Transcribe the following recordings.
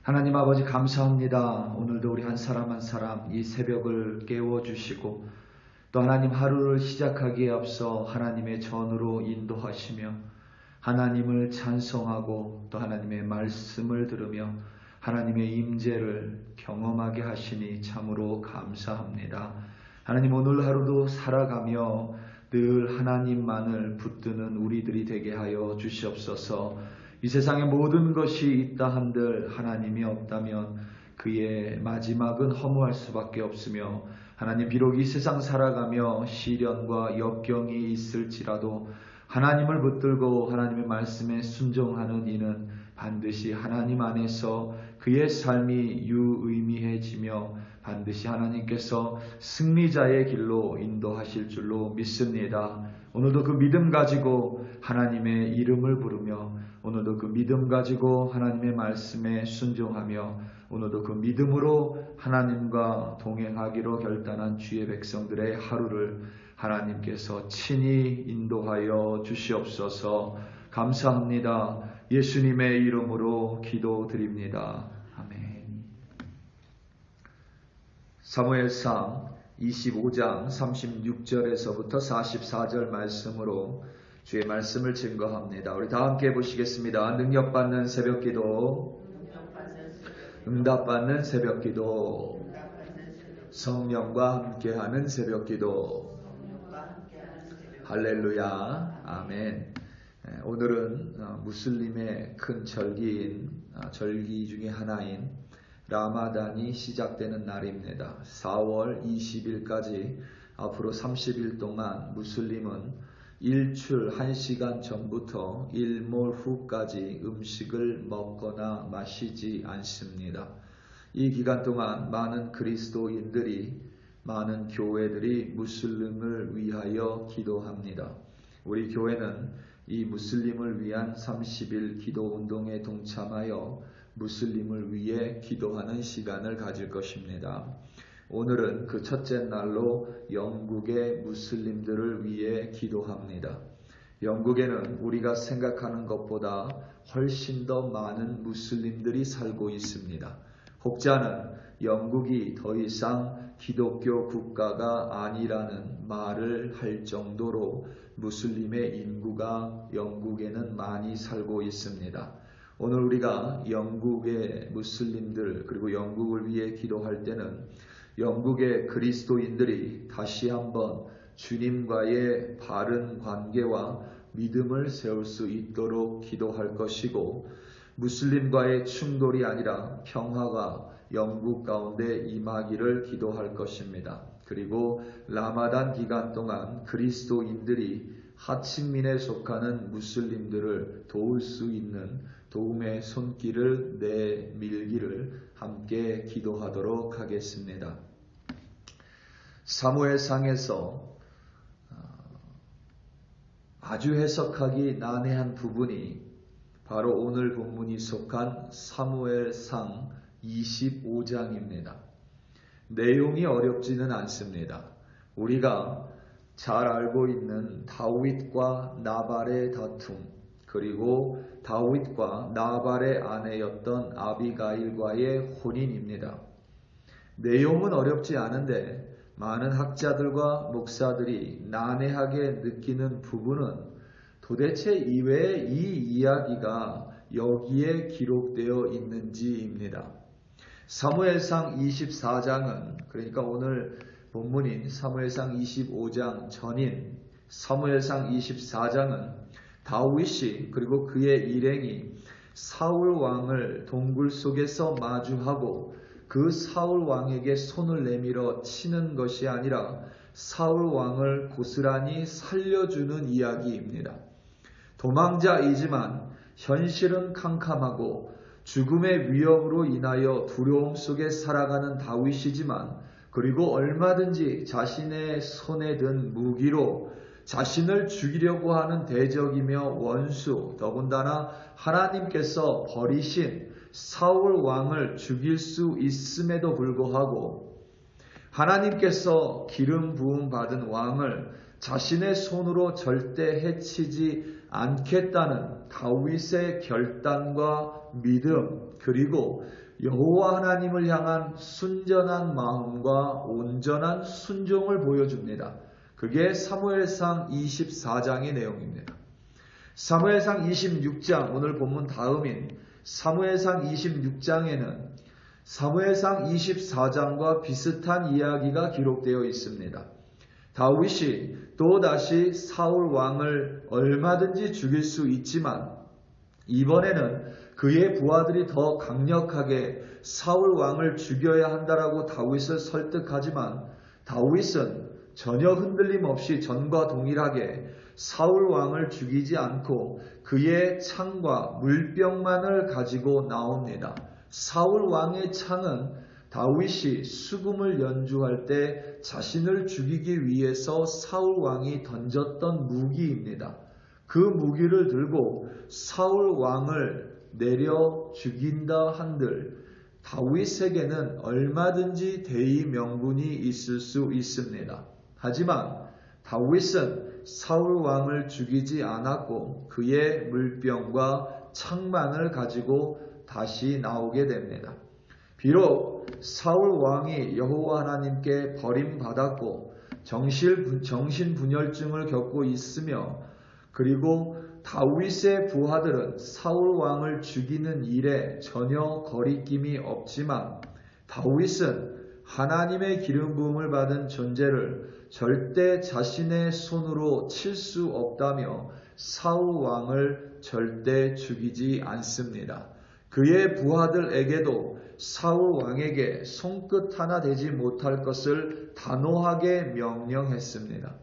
하나님 아버지 감사합니다. 오늘도 우리 한 사람 한 사람 이 새벽을 깨워주시고 또 하나님 하루를 시작하기에 앞서 하나님의 전으로 인도하시며 하나님을 찬송하고 또 하나님의 말씀을 들으며 하나님의 임재를 경험하게 하시니 참으로 감사합니다. 하나님 오늘 하루도 살아가며 늘 하나님만을 붙드는 우리들이 되게 하여 주시옵소서. 이 세상에 모든 것이 있다 한들 하나님이 없다면 그의 마지막은 허무할 수밖에 없으며 하나님 비록 이 세상 살아가며 시련과 역경이 있을지라도 하나님을 붙들고 하나님의 말씀에 순종하는 이는 반드시 하나님 안에서 그의 삶이 유의미해지며 반드시 하나님께서 승리자의 길로 인도하실 줄로 믿습니다. 오늘도 그 믿음 가지고 하나님의 이름을 부르며 오늘도 그 믿음 가지고 하나님의 말씀에 순종하며 오늘도 그 믿음으로 하나님과 동행하기로 결단한 주의 백성들의 하루를 하나님께서 친히 인도하여 주시옵소서. 감사합니다. 예수님의 이름으로 기도드립니다. 아멘. 사무엘상 25장 36절에서부터 44절 말씀으로 주의 말씀을 증거합니다. 우리 다 함께 보시겠습니다. 능력받는 새벽기도, 응답받는 새벽기도, 성령과 함께하는 새벽기도. 할렐루야. 아멘. 오늘은 무슬림의 큰 절기인 절기 중에 하나인 라마단이 시작되는 날입니다. 4월 20일까지 앞으로 30일 동안 무슬림은 일출 1시간 전부터 일몰 후까지 음식을 먹거나 마시지 않습니다. 이 기간 동안 많은 그리스도인들이 많은 교회들이 무슬림을 위하여 기도합니다. 우리 교회는 이 무슬림을 위한 30일 기도 운동에 동참하여 무슬림을 위해 기도하는 시간을 가질 것입니다. 오늘은 그 첫째 날로 영국의 무슬림들을 위해 기도합니다. 영국에는 우리가 생각하는 것보다 훨씬 더 많은 무슬림들이 살고 있습니다. 혹자는 영국이 더 이상 기독교 국가가 아니라는 말을 할 정도로 무슬림의 인구가 영국에는 많이 살고 있습니다. 오늘 우리가 영국의 무슬림들 그리고 영국을 위해 기도할 때는 영국의 그리스도인들이 다시 한번 주님과의 바른 관계와 믿음을 세울 수 있도록 기도할 것이고 무슬림과의 충돌이 아니라 평화가 영국 가운데 임하기를 기도할 것입니다. 그리고 라마단 기간 동안 그리스도인들이 하층민에 속하는 무슬림들을 도울 수 있는 도움의 손길을 내밀기를 함께 기도하도록 하겠습니다. 사무엘상에서 아주 해석하기 난해한 부분이 바로 오늘 본문이 속한 사무엘상 25장입니다. 내용이 어렵지는 않습니다. 우리가 잘 알고 있는 다윗과 나발의 다툼, 그리고 다윗과 나발의 아내였던 아비가일과의 혼인입니다. 내용은 어렵지 않은데 많은 학자들과 목사들이 난해하게 느끼는 부분은 도대체 왜 이 이야기가 여기에 기록되어 있는지입니다. 사무엘상 24장은 그러니까 오늘 본문인 사무엘상 25장 전인 사무엘상 24장은 다윗이 그리고 그의 일행이 사울 왕을 동굴 속에서 마주하고 그 사울 왕에게 손을 내밀어 치는 것이 아니라 사울 왕을 고스란히 살려주는 이야기입니다. 도망자이지만 현실은 캄캄하고 죽음의 위협으로 인하여 두려움 속에 살아가는 다윗이지만 그리고 얼마든지 자신의 손에 든 무기로 자신을 죽이려고 하는 대적이며 원수, 더군다나 하나님께서 버리신 사울 왕을 죽일 수 있음에도 불구하고 하나님께서 기름 부음 받은 왕을 자신의 손으로 절대 해치지 않겠다는 다윗의 결단과 믿음, 그리고 여호와 하나님을 향한 순전한 마음과 온전한 순종을 보여줍니다. 그게 사무엘상 24장의 내용입니다. 사무엘상 26장, 오늘 본문 다음인 사무엘상 26장에는 사무엘상 24장과 비슷한 이야기가 기록되어 있습니다. 다윗이 또다시 사울 왕을 얼마든지 죽일 수 있지만 이번에는 그의 부하들이 더 강력하게 사울 왕을 죽여야 한다라고 다윗을 설득하지만 다윗은 전혀 흔들림 없이 전과 동일하게 사울 왕을 죽이지 않고 그의 창과 물병만을 가지고 나옵니다. 사울 왕의 창은 다윗이 수금을 연주할 때 자신을 죽이기 위해서 사울 왕이 던졌던 무기입니다. 그 무기를 들고 사울 왕을 내려 죽인다 한들 다윗에게는 얼마든지 대의 명분이 있을 수 있습니다. 하지만 다윗은 사울 왕을 죽이지 않았고 그의 물병과 창만을 가지고 다시 나오게 됩니다. 비록 사울 왕이 여호와 하나님께 버림받았고 정신분열증을 겪고 있으며 그리고 다윗의 부하들은 사울 왕을 죽이는 일에 전혀 거리낌이 없지만 다윗은 하나님의 기름 부음을 받은 존재를 절대 자신의 손으로 칠 수 없다며 사울 왕을 절대 죽이지 않습니다. 그의 부하들에게도 사울 왕에게 손끝 하나 대지 못할 것을 단호하게 명령했습니다.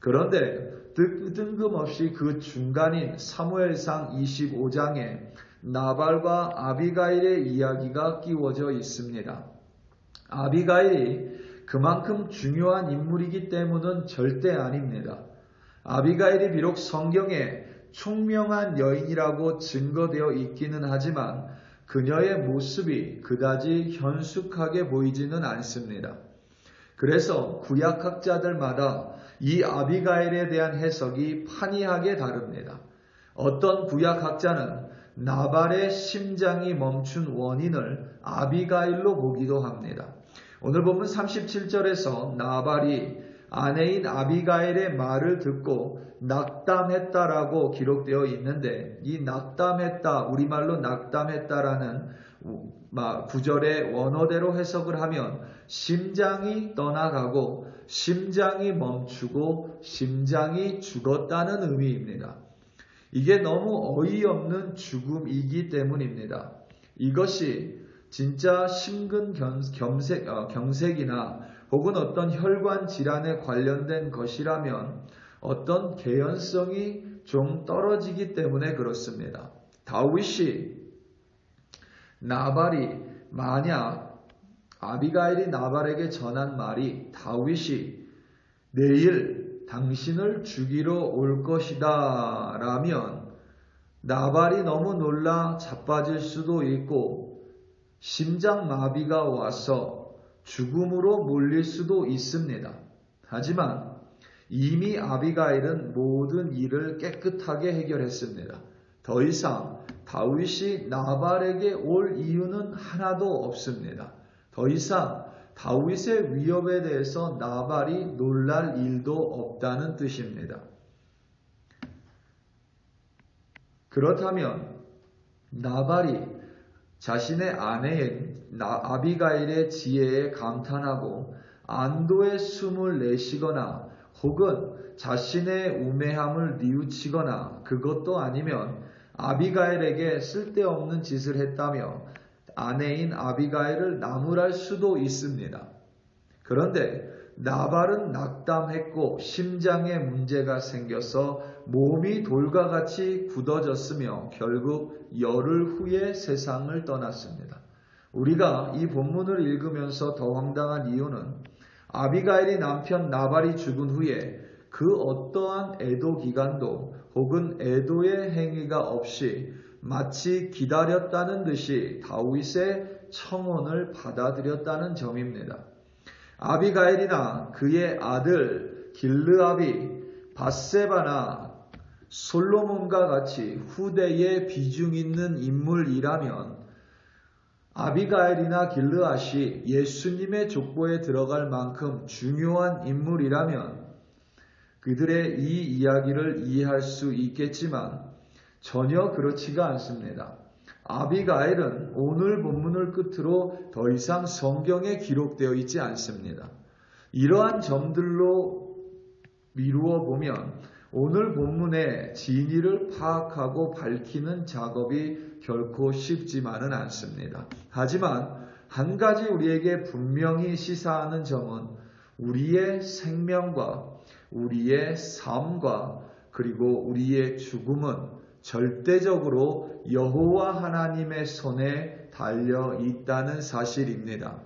그런데 뜬금없이 그 중간인 사무엘상 25장에 나발과 아비가일의 이야기가 끼워져 있습니다. 아비가일이 그만큼 중요한 인물이기 때문은 절대 아닙니다. 아비가일이 비록 성경에 총명한 여인이라고 증거되어 있기는 하지만 그녀의 모습이 그다지 현숙하게 보이지는 않습니다. 그래서 구약학자들마다 이 아비가일에 대한 해석이 판이하게 다릅니다. 어떤 구약학자는 나발의 심장이 멈춘 원인을 아비가일로 보기도 합니다. 오늘 본문 37절에서 나발이 아내인 아비가일의 말을 듣고 낙담했다라고 기록되어 있는데 이 낙담했다, 우리말로 낙담했다라는 구절의 원어대로 해석을 하면 심장이 떠나가고 심장이 멈추고 심장이 죽었다는 의미입니다. 이게 너무 어이없는 죽음이기 때문입니다. 이것이 진짜 심근경색이나 혹은 어떤 혈관 질환에 관련된 것이라면 어떤 개연성이 좀 떨어지기 때문에 그렇습니다. 다윗이 나발이 만약 아비가일이 나발에게 전한 말이 다윗이 내일 당신을 죽이러 올 것이다 라면 나발이 너무 놀라 자빠질 수도 있고 심장마비가 와서 죽음으로 몰릴 수도 있습니다. 하지만 이미 아비가일은 모든 일을 깨끗하게 해결했습니다. 더 이상 다윗이 나발에게 올 이유는 하나도 없습니다. 더 이상 다윗의 위협에 대해서 나발이 놀랄 일도 없다는 뜻입니다. 그렇다면 나발이 자신의 아내인 아비가일의 지혜에 감탄하고 안도의 숨을 내쉬거나 혹은 자신의 우매함을 뉘우치거나 그것도 아니면 아비가일에게 쓸데없는 짓을 했다며 아내인 아비가일을 나무랄 수도 있습니다. 그런데 나발은 낙담했고 심장에 문제가 생겨서 몸이 돌과 같이 굳어졌으며 결국 열흘 후에 세상을 떠났습니다. 우리가 이 본문을 읽으면서 더 황당한 이유는 아비가일이 남편 나발이 죽은 후에 그 어떠한 애도 기간도 혹은 애도의 행위가 없이 마치 기다렸다는 듯이 다윗의 청혼을 받아들였다는 점입니다. 아비가일이나 그의 아들 길르압이 밧세바나 솔로몬과 같이 후대에 비중 있는 인물이라면 아비가일이나 길르앗이 예수님의 족보에 들어갈 만큼 중요한 인물이라면 그들의 이 이야기를 이해할 수 있겠지만 전혀 그렇지가 않습니다. 아비가일은 오늘 본문을 끝으로 더 이상 성경에 기록되어 있지 않습니다. 이러한 점들로 미루어 보면 오늘 본문의 진위를 파악하고 밝히는 작업이 결코 쉽지만은 않습니다. 하지만 한 가지 우리에게 분명히 시사하는 점은 우리의 생명과 우리의 삶과 그리고 우리의 죽음은 절대적으로 여호와 하나님의 손에 달려 있다는 사실입니다.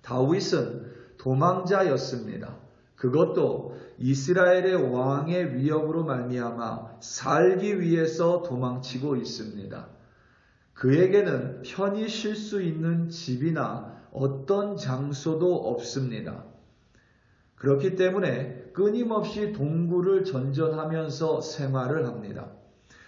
다윗은 도망자였습니다. 그것도 이스라엘의 왕의 위협으로 말미암아 살기 위해서 도망치고 있습니다. 그에게는 편히 쉴 수 있는 집이나 어떤 장소도 없습니다. 그렇기 때문에 끊임없이 동굴을 전전하면서 생활을 합니다.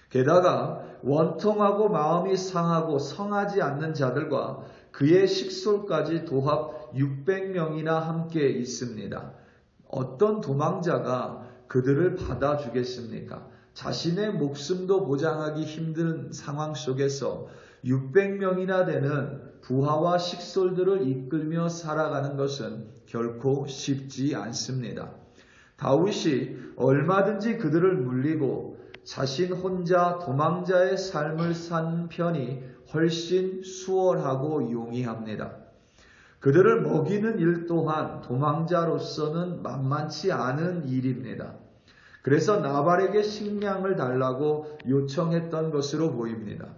게다가 원통하고 마음이 상하고 성하지 않는 자들과 그의 식솔까지 도합 600명이나 함께 있습니다. 어떤 도망자가 그들을 받아주겠습니까? 자신의 목숨도 보장하기 힘든 상황 속에서 600명이나 되는 부하와 식솔들을 이끌며 살아가는 것은 결코 쉽지 않습니다. 다윗이 얼마든지 그들을 물리고 자신 혼자 도망자의 삶을 산 편이 훨씬 수월하고 용이합니다. 그들을 먹이는 일 또한 도망자로서는 만만치 않은 일입니다. 그래서 나발에게 식량을 달라고 요청했던 것으로 보입니다.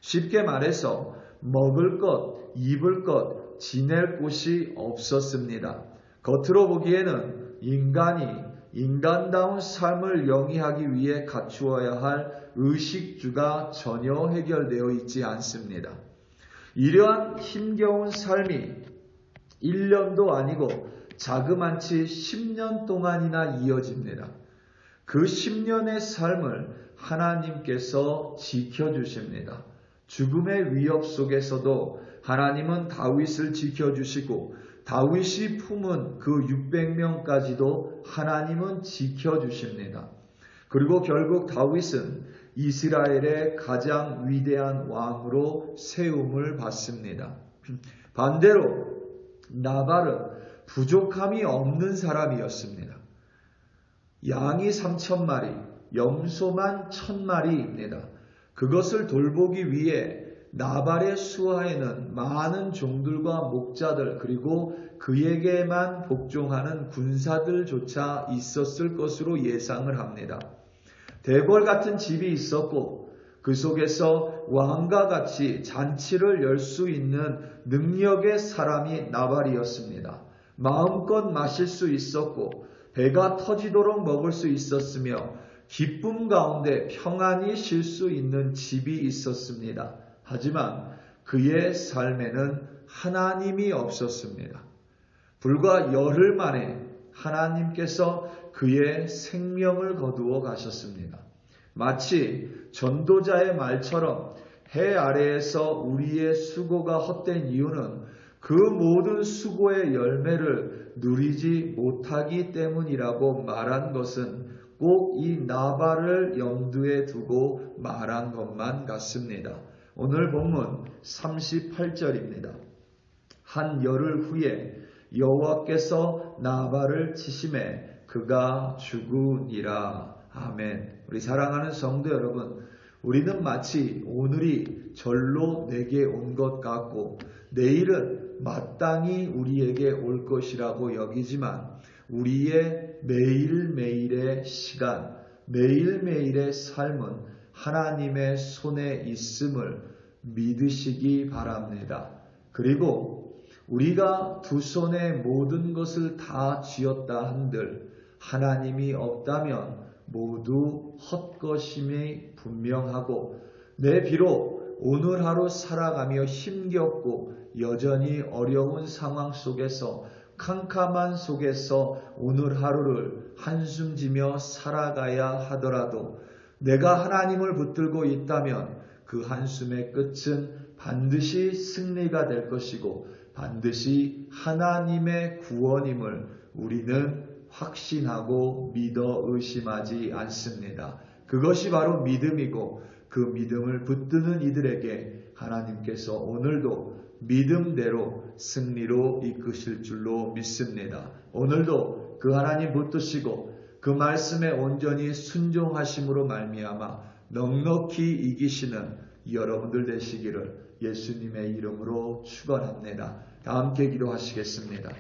쉽게 말해서 먹을 것, 입을 것, 지낼 곳이 없었습니다. 겉으로 보기에는 인간이 인간다운 삶을 영위하기 위해 갖추어야 할 의식주가 전혀 해결되어 있지 않습니다. 이러한 힘겨운 삶이 1년도 아니고 자그만치 10년 동안이나 이어집니다. 그 10년의 삶을 하나님께서 지켜주십니다. 죽음의 위협 속에서도 하나님은 다윗을 지켜주시고 다윗이 품은 그 600명까지도 하나님은 지켜주십니다. 그리고 결국 다윗은 이스라엘의 가장 위대한 왕으로 세움을 받습니다. 반대로 나발은 부족함이 없는 사람이었습니다. 양이 3,000마리, 염소만 1,000마리입니다. 그것을 돌보기 위해 나발의 수하에는 많은 종들과 목자들 그리고 그에게만 복종하는 군사들조차 있었을 것으로 예상을 합니다. 대궐 같은 집이 있었고 그 속에서 왕과 같이 잔치를 열 수 있는 능력의 사람이 나발이었습니다. 마음껏 마실 수 있었고 배가 터지도록 먹을 수 있었으며 기쁨 가운데 평안히 쉴 수 있는 집이 있었습니다. 하지만 그의 삶에는 하나님이 없었습니다. 불과 열흘 만에 하나님께서 그의 생명을 거두어 가셨습니다. 마치 전도자의 말처럼 해 아래에서 우리의 수고가 헛된 이유는 그 모든 수고의 열매를 누리지 못하기 때문이라고 말한 것은 꼭 이 나발을 염두에 두고 말한 것만 같습니다. 오늘 본문 38절입니다. 한 열흘 후에 여호와께서 나발을 치심에 그가 죽으니라. 아멘. 우리 사랑하는 성도 여러분, 우리는 마치 오늘이 절로 내게 온 것 같고 내일은 마땅히 우리에게 올 것이라고 여기지만 우리의 매일매일의 시간, 매일매일의 삶은 하나님의 손에 있음을 믿으시기 바랍니다. 그리고 우리가 두 손에 모든 것을 다 쥐었다 한들 하나님이 없다면 모두 헛것임이 분명하고 비록 오늘 하루 살아가며 힘겹고 여전히 어려운 상황 속에서 캄캄한 속에서 오늘 하루를 한숨 지며 살아가야 하더라도 내가 하나님을 붙들고 있다면 그 한숨의 끝은 반드시 승리가 될 것이고 반드시 하나님의 구원임을 우리는 확신하고 믿어 의심하지 않습니다. 그것이 바로 믿음이고 그 믿음을 붙드는 이들에게 하나님께서 오늘도 믿음대로 승리로 이끄실 줄로 믿습니다. 오늘도 그 하나님 붙드시고 그 말씀에 온전히 순종하심으로 말미암아 넉넉히 이기시는 여러분들 되시기를 예수님의 이름으로 축원합니다. 다 함께 기도하시겠습니다.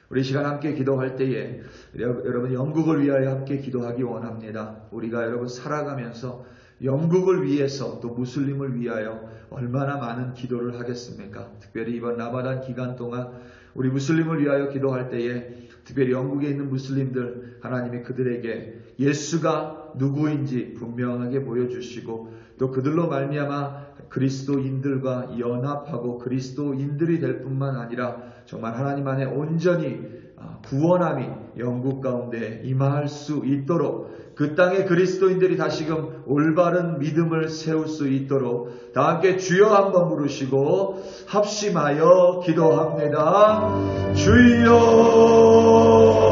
우리 시간 함께 기도할 때에 여러분 영국을 위하여 함께 기도하기 원합니다. 우리가 여러분 살아가면서 영국을 위해서 또 무슬림을 위하여 얼마나 많은 기도를 하겠습니까? 특별히 이번 라마단 기간 동안 우리 무슬림을 위하여 기도할 때에 특별히 영국에 있는 무슬림들 하나님이 그들에게 예수가 누구인지 분명하게 보여주시고 또 그들로 말미암아 그리스도인들과 연합하고 그리스도인들이 될 뿐만 아니라 정말 하나님 안에 온전히 구원함이 영국 가운데 임할 수 있도록 그 땅의 그리스도인들이 다시금 올바른 믿음을 세울 수 있도록 다 함께 주여 한번 부르시고 합심하여 기도합니다.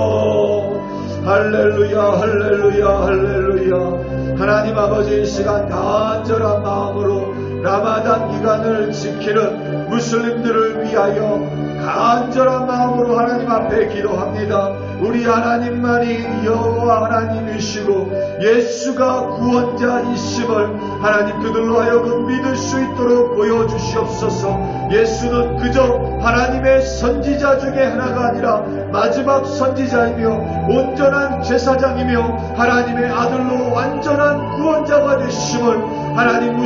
주여 할렐루야 할렐루야 할렐루야. 하나님 아버지 이 시간 간절한 마음으로 라마단 기간을 지키는 무슬림들을 위하여 간절한 마음으로 하나님 앞에 기도합니다. 우리 하나님만이 여호와 하나님이시고 예수가 구원자이심을 하나님 그들로 하여금 믿을 수 있도록 보여주시옵소서. 예수는 그저 하나님의 선지자 중에 하나가 아니라 마지막 선지자이며 온전한 제사장이며 하나님의 아들로 완전한 구원자가 되심을 하나님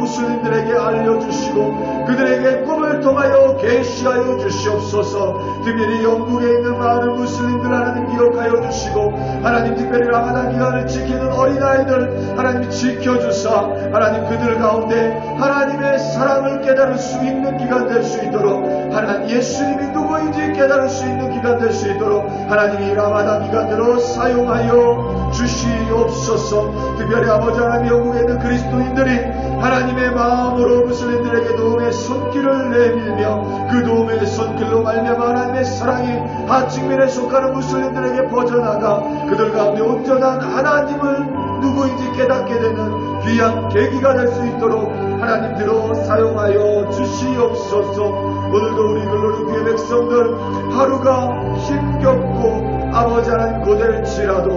무슬림들에게 알려주시고 그들에게 꿈을 통하여 계시하여 주시옵소서. 특별히 영국에 있는 많은 무슬림들 하나님 기억하여 주시고 하나님 특별히 라마단 기간을 지키는 어린아이들 하나님 지켜주사 하나님 그들 가운데 하나님의 사랑을 깨달을 수 있는 기간 될 수 있도록 하나님 예수님이 누구인지 깨달을 수 있는 기간 될 수 있도록 하나님이 라마단 기간으로 사용하여 주시옵소서. 특별히 아버지 하나님 영국에 있는 그리스도인들이 하나님의 마음으로 무슬림들에게 도움의 손길을 내밀며 그 도움의 손길로 말미암아 하나님의 사랑이 하층민에 속하는 무슬림들에게 퍼져나가 그들 가운데 온전한 하나님을 누구인지 깨닫게 되는 귀한 계기가 될 수 있도록 하나님들로 사용하여 주시옵소서. 오늘도 우리 글로리교회 백성들 하루가 힘겹고 아버지 하나님 고될지라도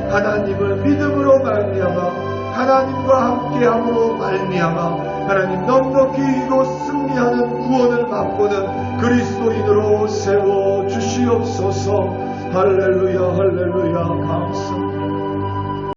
하나님을 믿음으로 말미암아 하나님과 함께함으로 말미암아 하나님 넉넉히 이기고 승리하는 구원을 맛보는 그리스도인으로 세워 주시옵소서. 할렐루야 할렐루야 감사